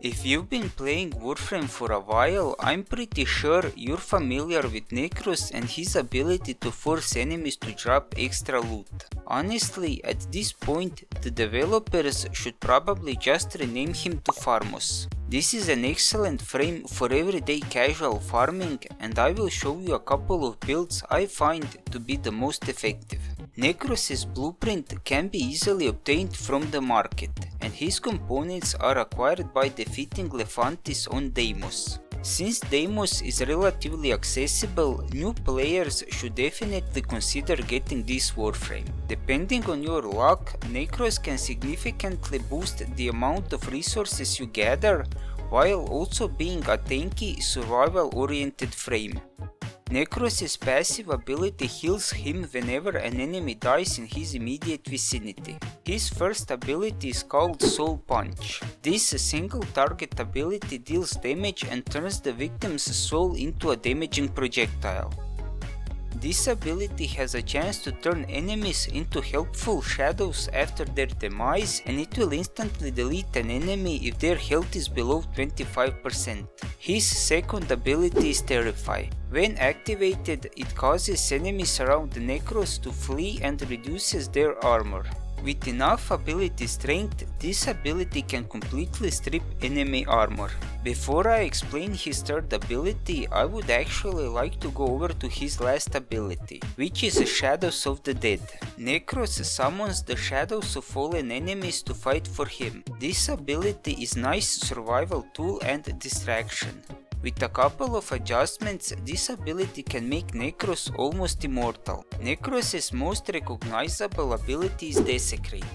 If you've been playing Warframe for a while, I'm pretty sure you're familiar with Nekros and his ability to force enemies to drop extra loot. Honestly, at this point, the developers should probably just rename him to Farmos. This is an excellent frame for everyday casual farming, and I will show you a couple of builds I find to be the most effective. Nekros' blueprint can be easily obtained from the market, and his components are acquired by defeating Lephantis on Deimos. Since Deimos is relatively accessible, new players should definitely consider getting this Warframe. Depending on your luck, Nekros can significantly boost the amount of resources you gather, while also being a tanky, survival-oriented frame. Nekros' passive ability heals him whenever an enemy dies in his immediate vicinity. His first ability is called Soul Punch. This single target ability deals damage and turns the victim's soul into a damaging projectile. This ability has a chance to turn enemies into helpful shadows after their demise, and it will instantly delete an enemy if their health is below 25%. His second ability is Terrify. When activated, it causes enemies around the Nekros to flee and reduces their armor. With enough ability strength, this ability can completely strip enemy armor. Before I explain his third ability, I would actually like to go over to his last ability, which is Shadows of the Dead. Nekros summons the shadows of fallen enemies to fight for him. This ability is nice survival tool and distraction. With a couple of adjustments, this ability can make Nekros almost immortal. Nekros' most recognizable ability is Desecrate.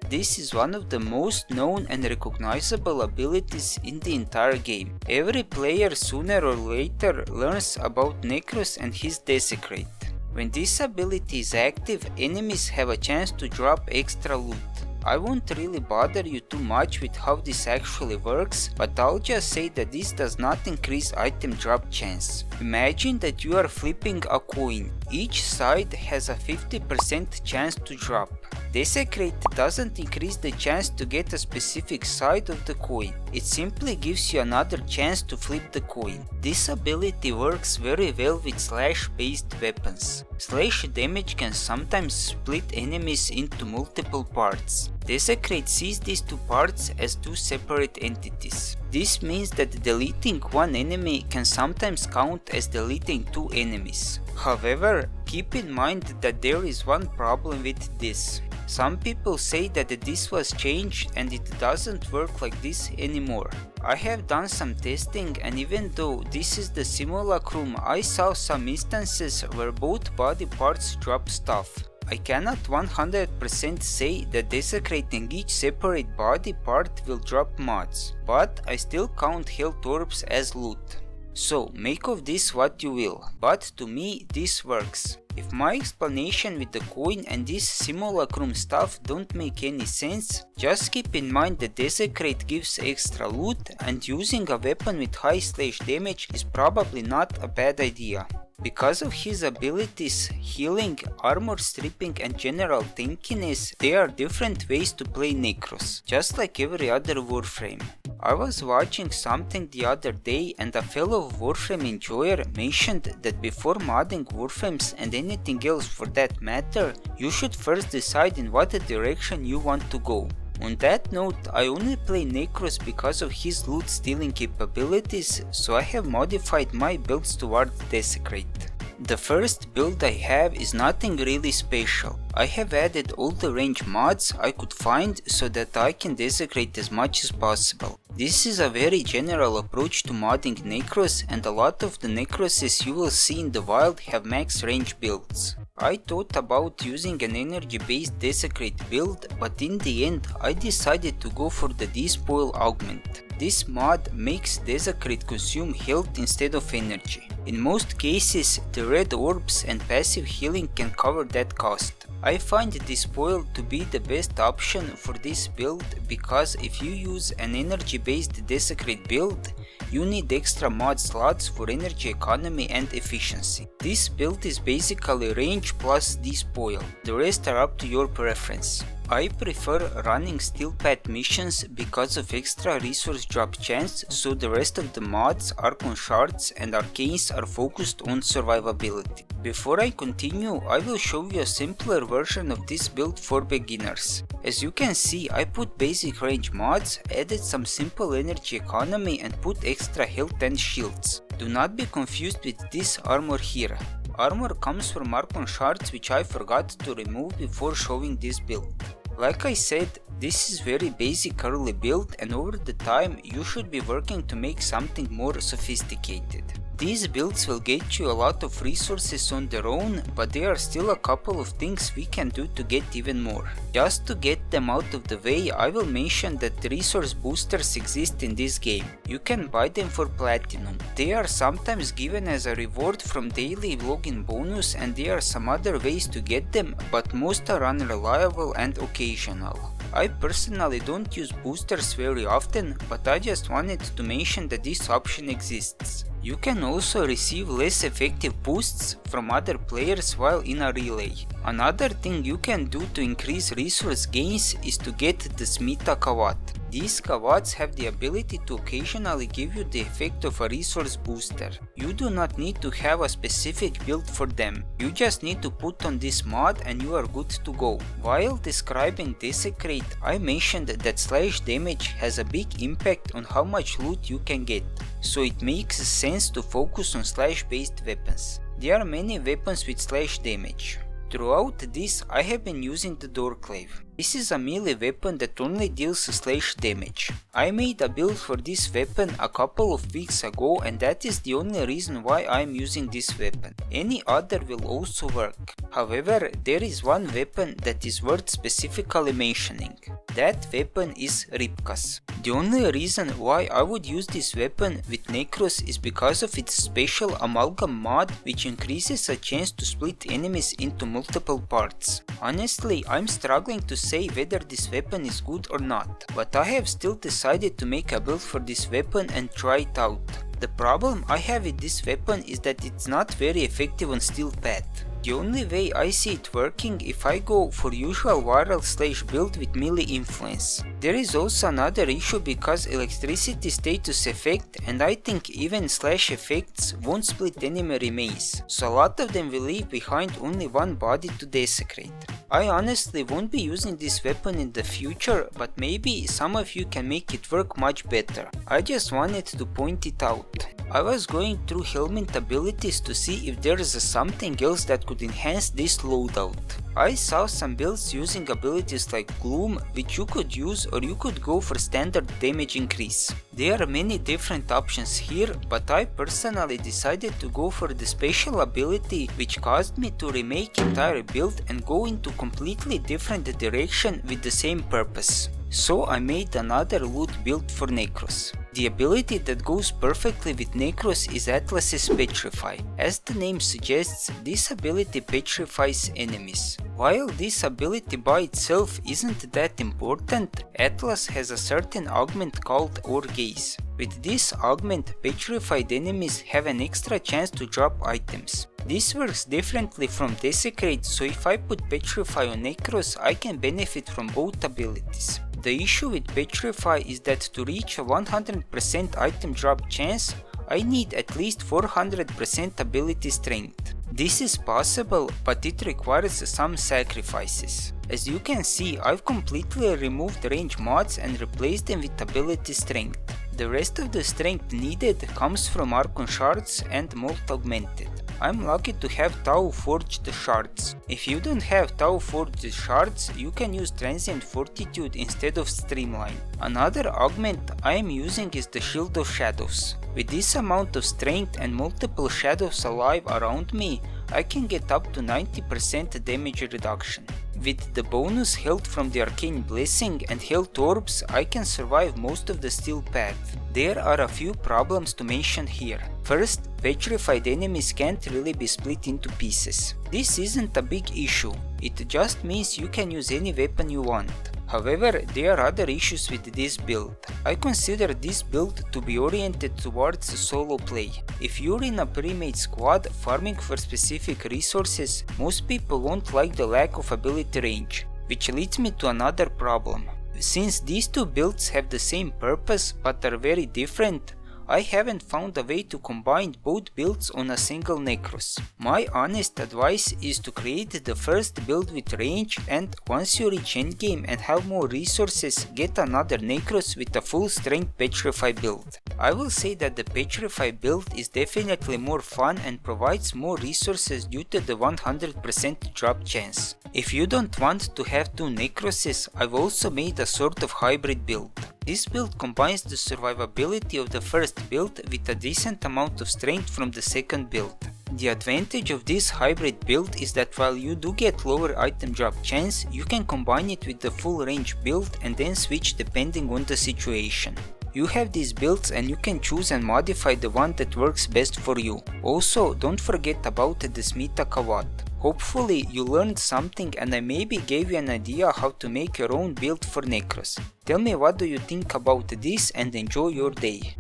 This is one of the most known and recognizable abilities in the entire game. Every player sooner or later learns about Nekros and his Desecrate. When this ability is active, enemies have a chance to drop extra loot. I won't really bother you too much with how this actually works, but I'll just say that this does not increase item drop chance. Imagine that you are flipping a coin. Each side has a 50% chance to drop. Desecrate doesn't increase the chance to get a specific side of the coin, it simply gives you another chance to flip the coin. This ability works very well with slash based weapons. Slash damage can sometimes split enemies into multiple parts. Desecrate sees these two parts as two separate entities. This means that deleting one enemy can sometimes count as deleting two enemies. However, keep in mind that there is one problem with this. Some people say that this was changed and it doesn't work like this anymore. I have done some testing, and even though this is the simulacrum, I saw some instances where both body parts drop stuff. I cannot 100% say that desecrating each separate body part will drop mods, but I still count health orbs as loot. So make of this what you will, but to me this works. If my explanation with the coin and this simulacrum stuff don't make any sense, just keep in mind that Desecrate gives extra loot, and using a weapon with high slash damage is probably not a bad idea. Because of his abilities, healing, armor stripping and general tankiness, there are different ways to play Nekros, just like every other Warframe. I was watching something the other day and a fellow Warframe enjoyer mentioned that before modding Warframes and anything else for that matter, you should first decide in what direction you want to go. On that note, I only play Nekros because of his loot stealing capabilities, so I have modified my builds towards Desecrate. The first build I have is nothing really special. I have added all the range mods I could find so that I can desecrate as much as possible. This is a very general approach to modding Nekros, and a lot of the Nekroses you will see in the wild have max range builds. I thought about using an energy based desecrate build, but in the end I decided to go for the despoil augment. This mod makes desecrate consume health instead of energy. In most cases, the red orbs and passive healing can cover that cost. I find despoil to be the best option for this build because if you use an energy based desecrate build, you need extra mod slots for energy economy and efficiency. This build is basically range plus despoil, the rest are up to your preference. I prefer running steel path missions because of extra resource drop chance, so the rest of the mods, Archon shards and arcanes are focused on survivability. Before I continue, I will show you a simpler version of this build for beginners. As you can see, I put basic range mods, added some simple energy economy and put extra health and shields. Do not be confused with this armor here. Armor comes from Archon shards, which I forgot to remove before showing this build. Like I said, this is very basic early build, and over the time you should be working to make something more sophisticated. These builds will get you a lot of resources on their own, but there are still a couple of things we can do to get even more. Just to get them out of the way, I will mention that the resource boosters exist in this game. You can buy them for platinum. They are sometimes given as a reward from daily login bonus, and there are some other ways to get them, but most are unreliable and occasional. I personally don't use boosters very often, but I just wanted to mention that this option exists. You can also receive less effective boosts from other players while in a relay. Another thing you can do to increase resource gains is to get the Smita Kawat. These Kawats have the ability to occasionally give you the effect of a resource booster. You do not need to have a specific build for them. You just need to put on this mod and you are good to go. While describing Desecrate, I mentioned that slash damage has a big impact on how much loot you can get, so it makes sense to focus on slash based weapons. There are many weapons with slash damage. Throughout this, I have been using the Doorclave. This is a melee weapon that only deals slash damage. I made a build for this weapon a couple of weeks ago, and that is the only reason why I am using this weapon. Any other will also work. However, there is one weapon that is worth specifically mentioning. That weapon is Ripkas. The only reason why I would use this weapon with Nekros is because of its special amalgam mod, which increases a chance to split enemies into multiple parts. Honestly, I'm struggling to say whether this weapon is good or not, but I have still decided to make a build for this weapon and try it out. The problem I have with this weapon is that it's not very effective on steel path. The only way I see it working if I go for usual viral slash build with melee influence. There is also another issue because electricity status effect, and I think even slash effects won't split enemy remains, so a lot of them will leave behind only one body to desecrate. I honestly won't be using this weapon in the future, but maybe some of you can make it work much better. I just wanted to point it out. I was going through Helminth abilities to see if there is something else that could enhance this loadout. I saw some builds using abilities like Gloom, which you could use, or you could go for standard damage increase. There are many different options here, but I personally decided to go for the special ability, which caused me to remake entire build and go into completely different direction with the same purpose. So I made another loot build for Nekros. The ability that goes perfectly with Nekros is Atlas's Petrify. As the name suggests, this ability petrifies enemies. While this ability by itself isn't that important, Atlas has a certain augment called Gaze. With this augment, petrified enemies have an extra chance to drop items. This works differently from Desecrate, so if I put Petrify on Nekros, I can benefit from both abilities. The issue with Petrify is that to reach a 100% item drop chance, I need at least 400% ability strength. This is possible, but it requires some sacrifices. As you can see, I've completely removed range mods and replaced them with ability strength. The rest of the strength needed comes from Archon shards and Molt augmented. I'm lucky to have Tau forged shards. If you don't have Tau forged shards, you can use Transient Fortitude instead of Streamline. Another augment I am using is the Shield of Shadows. With this amount of strength and multiple shadows alive around me, I can get up to 90% damage reduction. With the bonus health from the Arcane Blessing and Health Orbs, I can survive most of the steel path. There are a few problems to mention here. First, petrified enemies can't really be split into pieces. This isn't a big issue, it just means you can use any weapon you want. However, there are other issues with this build. I consider this build to be oriented towards solo play. If you're in a pre-made squad farming for specific resources, most people won't like the lack of ability range. Which leads me to another problem. Since these two builds have the same purpose but are very different, I haven't found a way to combine both builds on a single Nekros. My honest advice is to create the first build with range, and once you reach endgame and have more resources, get another Nekros with a full strength Petrify build. I will say that the Petrify build is definitely more fun and provides more resources due to the 100% drop chance. If you don't want to have two Nekroses, I've also made a sort of hybrid build. This build combines the survivability of the first build with a decent amount of strength from the second build. The advantage of this hybrid build is that while you do get lower item drop chance, you can combine it with the full range build and then switch depending on the situation. You have these builds and you can choose and modify the one that works best for you. Also, don't forget about the Smita Kawat. Hopefully you learned something and I maybe gave you an idea how to make your own build for Nekros. Tell me what do you think about this and enjoy your day.